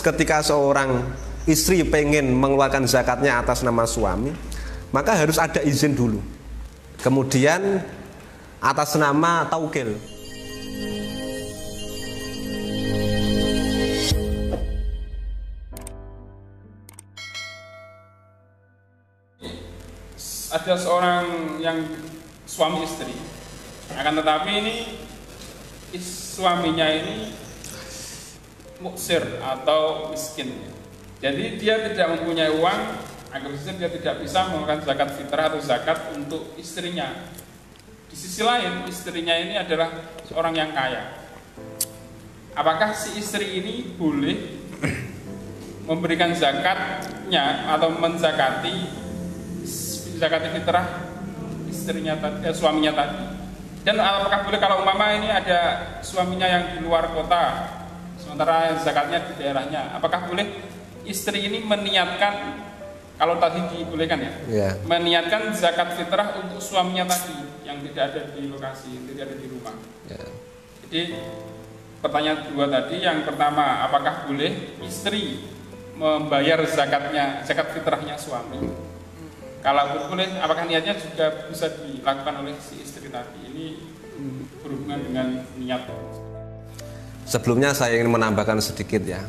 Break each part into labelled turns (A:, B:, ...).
A: ketika seorang istri pengen mengeluarkan zakatnya atas nama suami, maka harus ada izin dulu. Kemudian atas nama taukil.
B: Ada seorang yang suami istri, akan tetapi ini suaminya ini muksir atau miskin. Jadi dia tidak mempunyai uang, anggap saja dia tidak bisa mengeluarkan zakat fitrah atau zakat untuk istrinya. Di sisi lain, istrinya ini adalah seorang yang kaya. Apakah si istri ini boleh memberikan zakatnya atau menzakati zakat fitrah istrinya suaminya tadi? Dan apakah boleh kalau umpama ini ada suaminya yang di luar kota, sementara zakatnya di daerahnya, apakah boleh istri ini meniatkan, kalau tadi dibolehkan ya, meniatkan zakat fitrah untuk suaminya tadi yang tidak ada di lokasi, tidak ada di rumah? Jadi pertanyaan dua tadi, yang pertama, apakah boleh istri membayar zakat fitrahnya suami? Kalau boleh, apakah niatnya juga bisa dilakukan oleh si istri tadi? Ini berhubungan dengan niat.
A: Sebelumnya saya ingin menambahkan sedikit ya,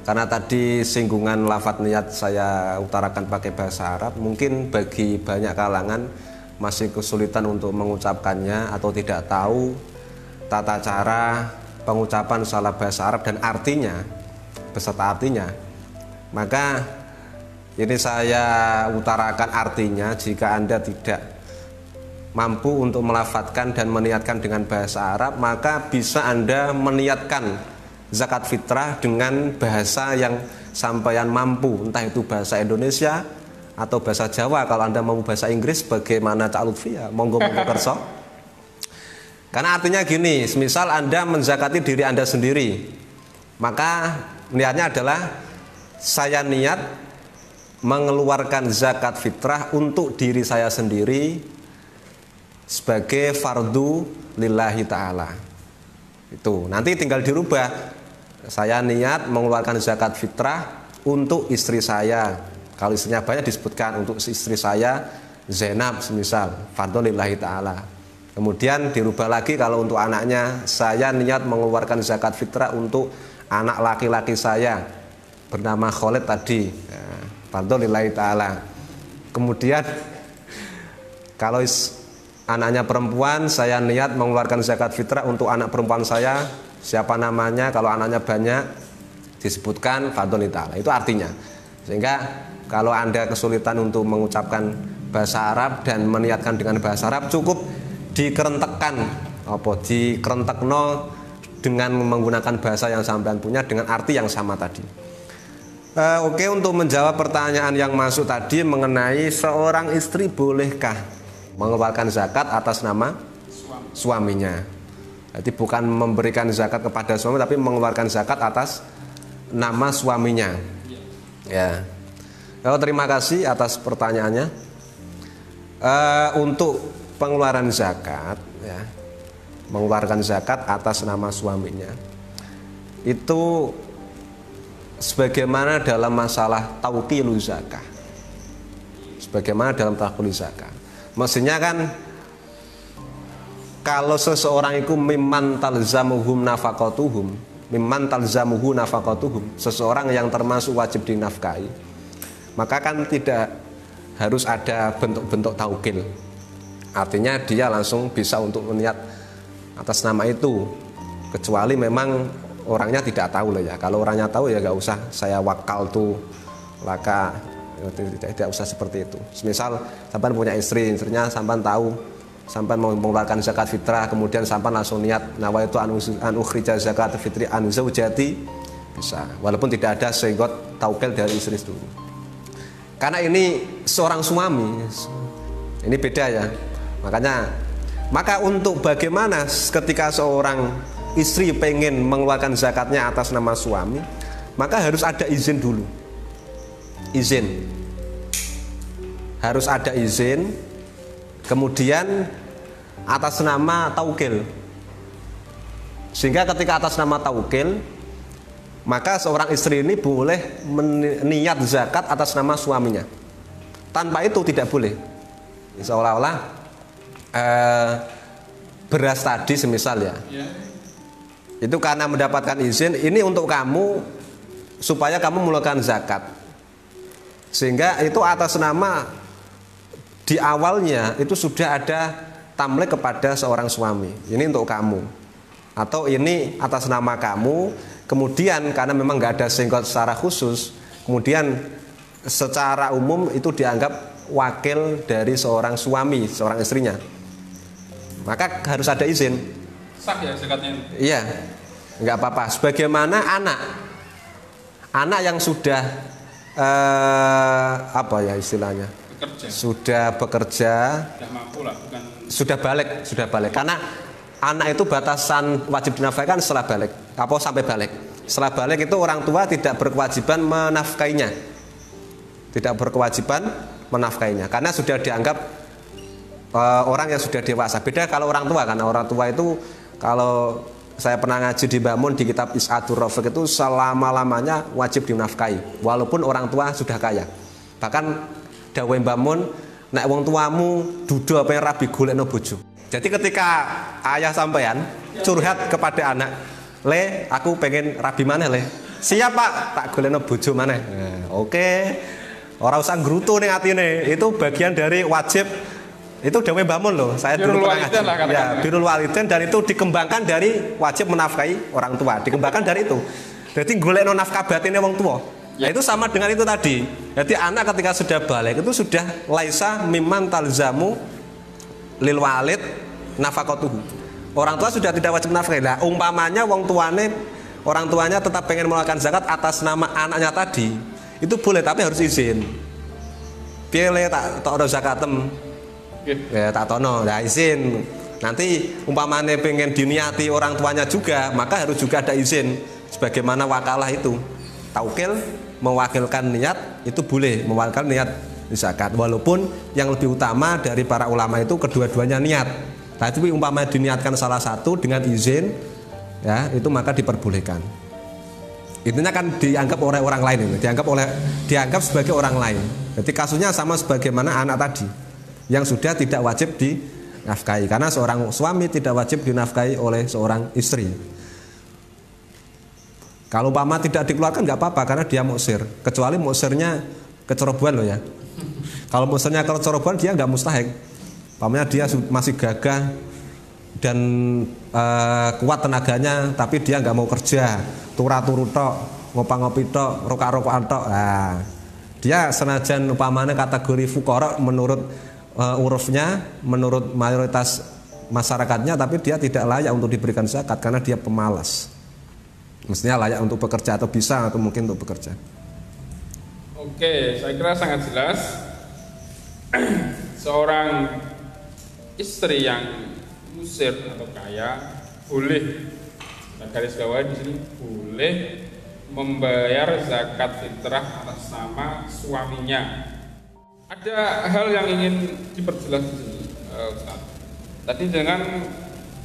A: karena tadi singgungan lafadz niat saya utarakan pakai bahasa Arab. Mungkin bagi banyak kalangan masih kesulitan untuk mengucapkannya atau tidak tahu tata cara pengucapan salah bahasa Arab dan artinya beserta artinya. Maka ini saya utarakan artinya. Jika Anda tidak mampu untuk melafadzkan dan meniatkan dengan bahasa Arab, maka bisa Anda meniatkan zakat fitrah dengan bahasa yang sampeyan mampu, entah itu bahasa Indonesia atau bahasa Jawa. Kalau Anda mau bahasa Inggris, bagaimana Cak Lutfi ya, monggo kerso. Karena artinya gini, misal Anda menzakati diri Anda sendiri, maka niatnya adalah saya niat mengeluarkan zakat fitrah untuk diri saya sendiri sebagai fardu lillahi ta'ala. Itu nanti tinggal dirubah. Saya niat mengeluarkan zakat fitrah untuk istri saya. Kalau istrinya banyak disebutkan untuk istri saya Zainab semisal, fardu lillahi ta'ala. Kemudian dirubah lagi kalau untuk anaknya, saya niat mengeluarkan zakat fitrah untuk anak laki-laki saya bernama Khalid tadi, fardu lillahi ta'ala. Kemudian kalau anaknya perempuan, saya niat mengeluarkan zakat fitrah untuk anak perempuan saya, siapa namanya, kalau anaknya banyak disebutkan fardu lillahi ta'ala. Itu artinya. Sehingga kalau Anda kesulitan untuk mengucapkan bahasa Arab dan meniatkan dengan bahasa Arab, cukup dikerentekkan dikerentekno dengan menggunakan bahasa yang sampean punya dengan arti yang sama tadi. Oke, untuk menjawab pertanyaan yang masuk tadi mengenai seorang istri bolehkah mengeluarkan zakat atas nama suaminya. Jadi bukan memberikan zakat kepada suami, tapi mengeluarkan zakat atas nama suaminya. Ya. Terima kasih atas pertanyaannya. Untuk pengeluaran zakat, ya, mengeluarkan zakat atas nama suaminya, itu sebagaimana dalam masalah tauqilu zakah. Sebagaimana dalam tauqilu zakah. Maksudnya kan kalau seseorang itu mimman talzamuhum nafaqatuhum, seseorang yang termasuk wajib dinafkahi, maka kan tidak harus ada bentuk-bentuk taukil. Artinya dia langsung bisa untuk meniat atas nama itu, kecuali memang orangnya tidak tahu lah ya. Kalau orangnya tahu ya nggak usah saya wakal tuh laka, tidak usah seperti itu. Misal sampan punya istri, istrinya sampan tahu sampan mau mengeluarkan zakat fitrah, kemudian sampan langsung niat nawaitu an ukhrija zakat fitri an zaujati, bisa, walaupun tidak ada senggot taukil dari istri dulu. Karena ini seorang suami, ini beda ya. Maka untuk bagaimana ketika seorang istri pengen mengeluarkan zakatnya atas nama suami, maka harus ada izin dulu. Izin. Harus ada izin. Kemudian atas nama taukil. Sehingga ketika atas nama taukil, maka seorang istri ini boleh niat zakat atas nama suaminya. Tanpa itu tidak boleh. Seolah-olah beras tadi semisal ya, itu karena mendapatkan izin, ini untuk kamu supaya kamu mengeluarkan zakat, sehingga itu atas nama di awalnya itu sudah ada tamlik kepada seorang suami, ini untuk kamu, atau ini atas nama kamu. Kemudian karena memang nggak ada sengkot secara khusus, kemudian secara umum itu dianggap wakil dari seorang suami, seorang istrinya, maka harus ada izin.
B: Sah ya zakatnya?
A: Iya, nggak apa-apa. Sebagaimana anak yang sudah apa ya istilahnya?
B: Bekerja.
A: Sudah bekerja.
B: Sudah mampu lah, bukan? Sudah
A: balik. Karena anak itu batasan wajib dinafkahkan setelah balik, apa sampai balik. Setelah balik itu orang tua tidak berkewajiban menafkainya. Tidak berkewajiban menafkainya karena sudah dianggap orang yang sudah dewasa. Beda kalau orang tua, karena orang tua itu kalau saya pernah ngaji di Mbah Mun di kitab Is'adur Rafiq itu selama-lamanya wajib dinafkahi walaupun orang tua sudah kaya. Bahkan dawuh Mbah Mun, nek wong tuamu dudu apa yang rabi golekno bojo. Jadi ketika ayah sampean curhat kepada anak, "Le, aku pengen rabi maneh, Le." "Siap, Pak, tak golekno bojo maneh." Oke. Ora usah ngrutu ning atine. Itu bagian dari wajib. Itu dawuh Mbah Mun loh. Saya dulu pernah ngaji. Ya, birrul walidain, dan itu dikembangkan dari wajib menafkahi orang tua. Dikembangkan dari itu. Jadi golekno nafkah batine wong tua. Ya. Itu sama dengan itu tadi. Jadi anak ketika sudah balik itu sudah laisa mimman talzamu lil walid nafaqatuhu. Orang tua sudah tidak wajib nafkah. Nah, umpamanya orang tuanya tetap pengen mengeluarkan zakat atas nama anaknya tadi, itu boleh tapi harus izin. Piye le tak ono zakatem. Ya tak tono, nah izin. Nanti umpamanya pengen diniati orang tuanya juga, maka harus juga ada izin. Sebagaimana wakalah itu, taukil mewakilkan niat itu boleh, mewakilkan niat zakat. Walaupun yang lebih utama dari para ulama itu kedua-duanya niat. Tapi umpamanya diniatkan salah satu dengan izin, ya itu maka diperbolehkan. Intinya kan dianggap oleh orang lain ini, dianggap sebagai orang lain. Jadi kasusnya sama sebagaimana anak tadi yang sudah tidak wajib dinafkahi, karena seorang suami tidak wajib dinafkahi oleh seorang istri. Kalau umpama tidak dikeluarkan nggak apa-apa karena dia muksir, kecuali muksirnya kecerobohan loh ya. Kalau muksirnya kecerobohan dia nggak mustahik. Umpamanya dia masih gagah dan kuat tenaganya, tapi dia nggak mau kerja, turu tok, ngopi tok, rokok-rokokan tok. Nah, dia senajan umpamanya kategori fuqara menurut urufnya, menurut mayoritas masyarakatnya, tapi dia tidak layak untuk diberikan zakat karena dia pemalas. Mestinya layak untuk bekerja atau bisa atau mungkin untuk bekerja.
B: Oke, saya kira sangat jelas. Seorang istri yang musir atau kaya boleh, nah garis bawah di sini, boleh membayar zakat fitrah atas nama suaminya. Ada hal yang ingin diperjelas di sini, Ustaz. Tadi dengan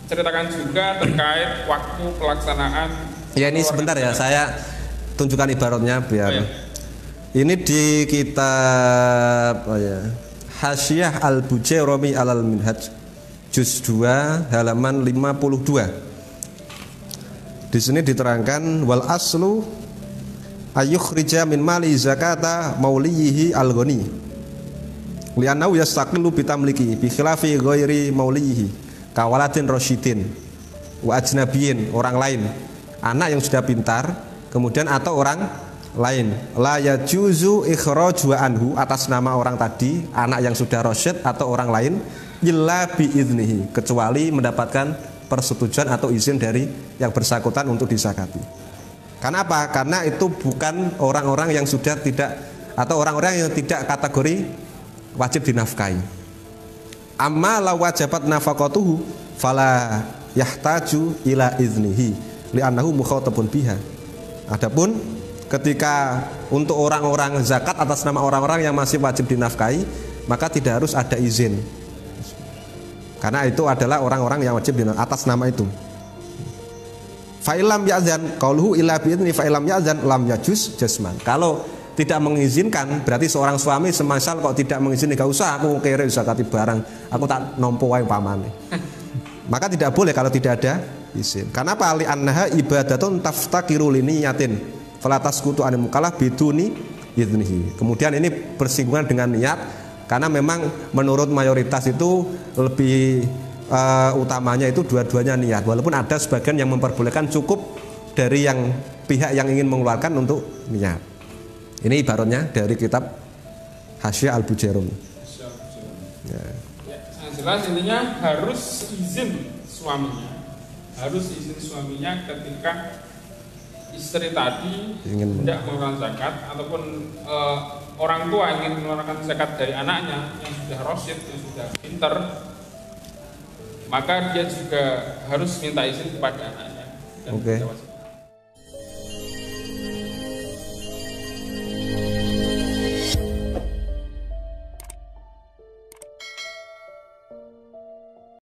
B: ceritakan juga terkait waktu pelaksanaan.
A: Ya ini sebentar ya, saya tunjukkan ibaratnya biar. Ini di kitab Hasyiyah Al-Bujairami Alal Minhaj juz 2 halaman 52. Di sini diterangkan wal aslu ayukhrija min mali zakata mauliyihi al-ghani. Li'annahu yastaqilu bitamliki bi khilafi ghairi mauliyihi kawaladin rasyidin wa ajnabiyin, orang lain, anak yang sudah pintar kemudian atau orang lain. La yajuzu ikhraju anhu, atas nama orang tadi, anak yang sudah rasyid atau orang lain, illa biiznihi, kecuali mendapatkan persetujuan atau izin dari yang bersangkutan untuk disakati. Karena apa? Karena itu bukan orang-orang yang sudah tidak, atau orang-orang yang tidak kategori wajib dinafkahi. Amma la wajabat nafaqatuhu fala yahtaju ila iznihi li'annahu mukhatabun biha. Adapun ketika untuk orang-orang zakat atas nama orang-orang yang masih wajib dinafkahi, maka tidak harus ada izin. Karena itu adalah orang-orang yang wajib dinafkahi atas nama itu. Fa'ilam ya'zan qauluhu illa bi'idzni fa'ilam ya'zan lam yajuz jasman. Kalau tidak mengizinkan berarti seorang suami semisal kok tidak mengizinkan, gak usah aku kere zakati barang, aku tak nompo wae pamane. Maka tidak boleh kalau tidak ada izin. Karena apa? Li annaha ibadatun taftaqiru li niyatin fala tasqutu anil mukallaf biduni idznihi. Kemudian ini bersinggungan dengan niat karena memang menurut mayoritas itu lebih utamanya itu dua-duanya niat. Walaupun ada sebagian yang memperbolehkan cukup dari yang pihak yang ingin mengeluarkan untuk niat. Ini ibaratnya dari kitab Hasyiah Al-Bujairun. Ya.
B: Jelas intinya harus izin suaminya, ketika istri tadi tidak mengeluarkan zakat ataupun orang tua ingin mengeluarkan zakat dari anaknya yang sudah rasyid, yang sudah pintar, maka dia juga harus minta izin kepada anaknya.
A: Oke.